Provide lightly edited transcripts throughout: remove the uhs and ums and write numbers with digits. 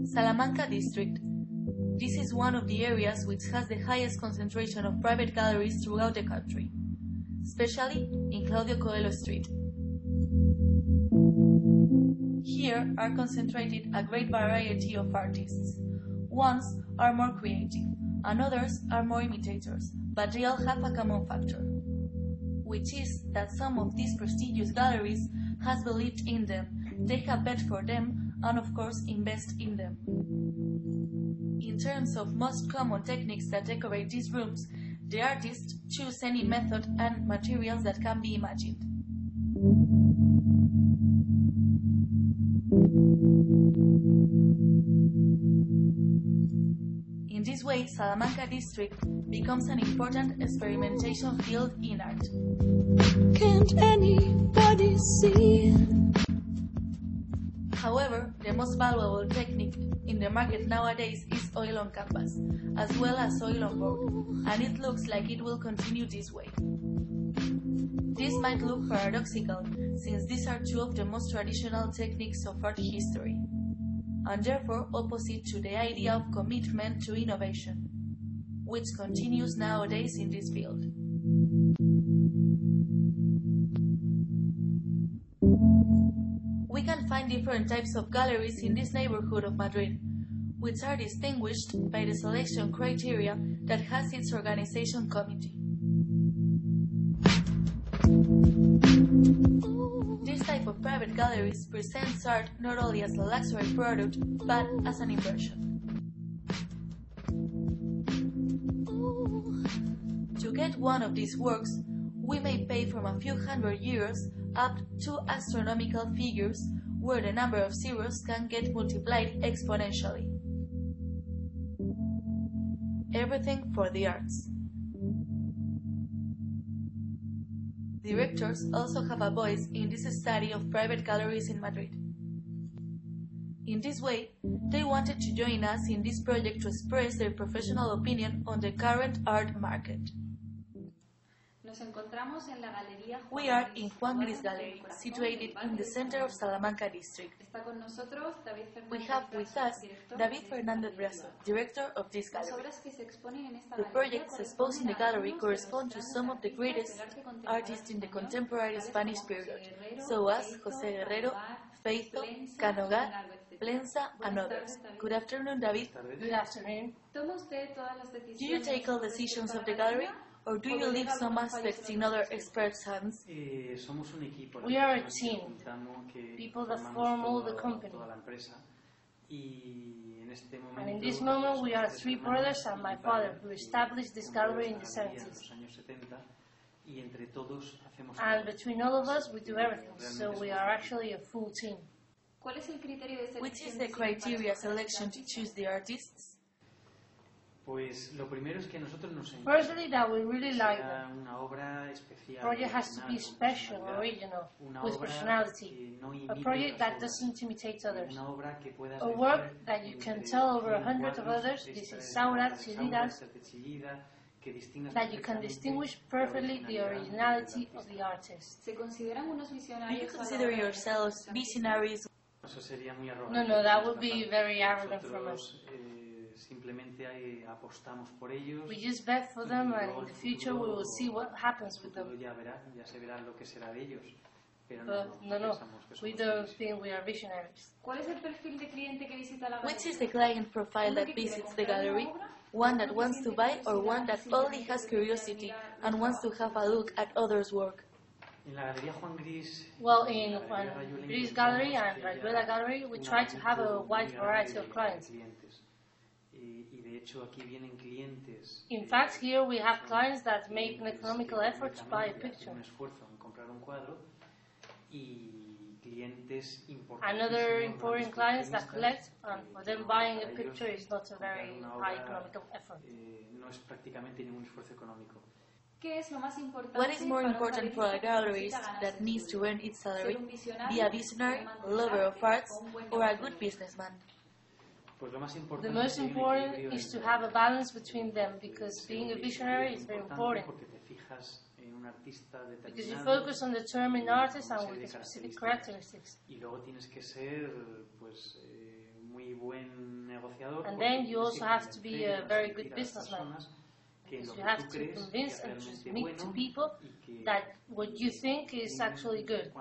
Salamanca district. This is one of the areas which has the highest concentration of private galleries throughout the country, especially in Claudio Coelho Street. Here are concentrated a great variety of artists. Ones are more creative, and others are more imitators, but they all have a common factor, which is that some of these prestigious galleries has believed in them, they have bet for them, and of course invest in them. In terms of most common techniques that decorate these rooms, the artists choose any method and materials that can be imagined. In this way, Salamanca district becomes an important experimentation field in art. Can't anybody see? However, the most valuable technique in the market nowadays is oil on canvas, as well as oil on board, and it looks like it will continue this way. This might look paradoxical, since these are two of the most traditional techniques of art history, and therefore opposite to the idea of commitment to innovation, which continues nowadays in this field. We can find different types of galleries in this neighborhood of Madrid, which are distinguished by the selection criteria that has its organization committee. This type of private galleries presents art not only as a luxury product, but as an inversion. To get one of these works, we may pay from a few hundred euros up to astronomical figures where the number of zeros can get multiplied exponentially. Everything for the arts. Directors also have a voice in this study of private galleries in Madrid. In this way, they wanted to join us in this project to express their professional opinion on the current art market. We are in Juan Gris Gallery, situated in the center of Salamanca district. We have with us David Fernández Brazo, director of this gallery. The projects exposed in the gallery correspond to some of the greatest artists in the contemporary Spanish period, so as José Guerrero, Feizo, Canogar, Plensa, and others. Good afternoon, David. Good afternoon. Do you take all decisions of the gallery? Or do you leave some aspects in other experts' hands? We are a team, people that form all the company. And in this moment we are three brothers and my father, who established this gallery in the 70s. And between all of us we do everything, so we are actually a full team. Which is the criteria selection to choose the artists? Firstly, that we really like them. The project has to be special, original, with personality. A project that doesn't imitate others. A work that you can tell over 100 of others, this is Saurat, Chilidas, that you can distinguish perfectly the originality of the artist. Do you consider yourselves visionaries? No, that would be very arrogant from us. We just bet for them, and in the future we will see what happens with them. But no, we don't think we are visionaries. Which is the client profile that visits the gallery? One that wants to buy, or one that only has curiosity and wants to have a look at others' work? Well, in Juan Gris Gallery and Rayuela Gallery, we try to have a wide variety of clients. In fact, here we have clients that make an economical effort to buy a picture. Another important clients that collect, and for them buying a picture is not a very high economical effort. What is more important for a gallerist that needs to earn its salary? Be a visionary, lover of arts, or a good businessman? The most important is to have a balance between them, because being a visionary is very important. Because you focus on determined artists and with specific characteristics. And then you also have to be a very good businessman. Because you have to convince and transmit to people that what you think is actually good.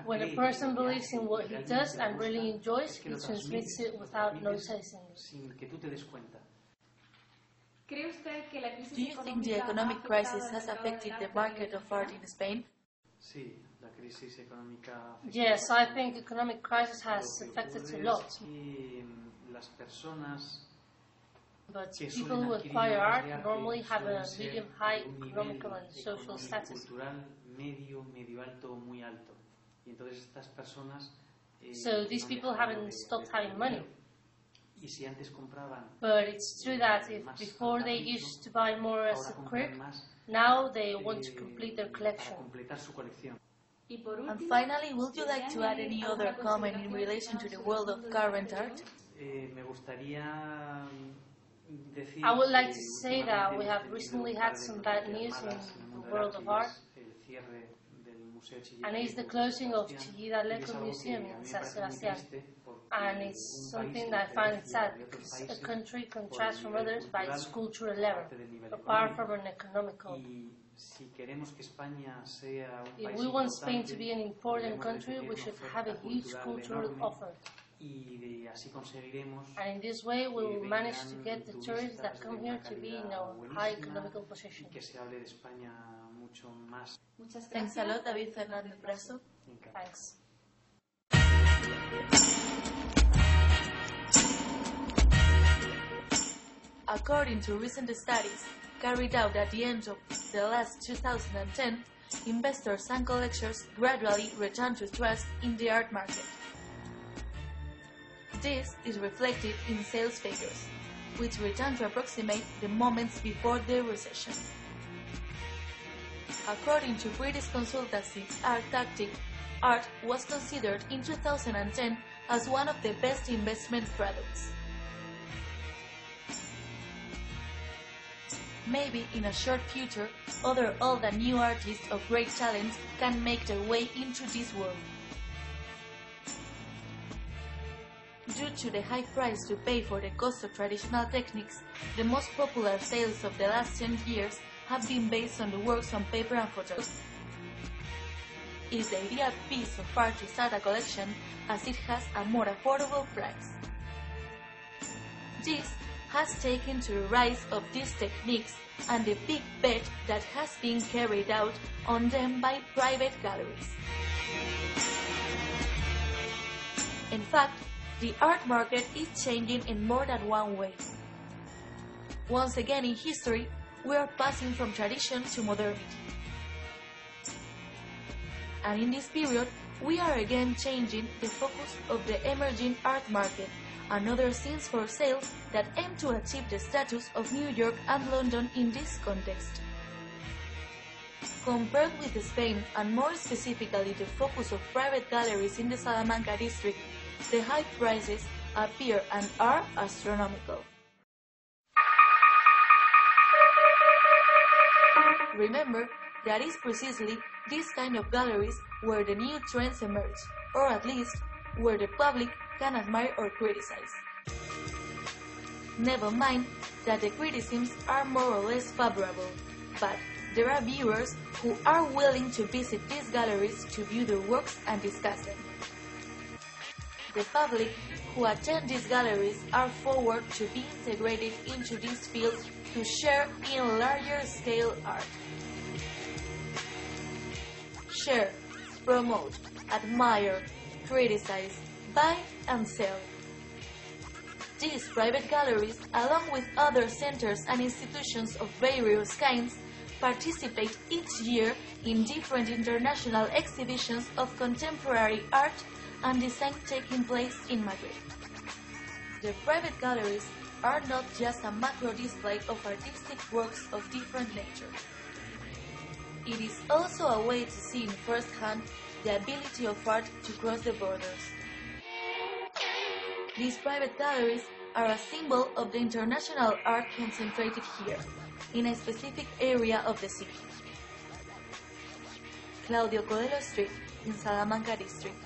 When a person believes in what he does and really enjoys, he transmits it without noticing it. Do you think the economic crisis has affected the market of art in Spain? Yes, I think economic crisis has affected a lot. But people who acquire art normally have a medium-high economical and social status. So these people haven't stopped having money. But it's true that if before they used to buy more as a quirk, now they want to complete their collection. And finally, would you like to add any other comment in relation to the world of current art? I would like to say that we have recently had some bad news in the world of art, and it's the closing of Chillida Alarcón Museum in San Sebastián. And it's something that I find sad, because a country contrasts from others by its cultural level, apart from an economical. If we want Spain to be an important country, we should have a huge cultural offer. And in this way, we will manage to get the tourists that come here to be in a high economical position. Thanks a lot, David Fernández Brazo. Thanks. According to recent studies carried out at the end of the last 2010, investors and collectors gradually return to trust in the art market. This is reflected in sales figures, which return to approximate the moments before the recession. According to British consultancy Art Tactic, art was considered in 2010 as one of the best investment products. Maybe in a short future, other old and new artists of great talent can make their way into this world. Due to the high price to pay for the cost of traditional techniques, the most popular sales of the last 10 years have been based on the works on paper and photos. It is the ideal piece of art to start a collection as it has a more affordable price. This has taken to the rise of these techniques and the big bet that has been carried out on them by private galleries. In fact, the art market is changing in more than one way. Once again in history, we are passing from tradition to modernity. And in this period, we are again changing the focus of the emerging art market and other scenes for sale that aim to achieve the status of New York and London in this context. Compared with Spain, and more specifically the focus of private galleries in the Salamanca district, the high prices appear and are astronomical. Remember that it's precisely this kind of galleries where the new trends emerge, or at least where the public can admire or criticize. Never mind that the criticisms are more or less favorable, but there are viewers who are willing to visit these galleries to view their works and discuss them. The public who attend these galleries are forward to be integrated into this field to share in larger scale art. Share, promote, admire, criticize, buy and sell. These private galleries, along with other centers and institutions of various kinds, participate each year in different international exhibitions of contemporary art and design taking place in Madrid. The private galleries are not just a macro display of artistic works of different nature. It is also a way to see in first hand the ability of art to cross the borders. These private galleries are a symbol of the international art concentrated here, in a specific area of the city. Claudio Codelo Street in Salamanca district.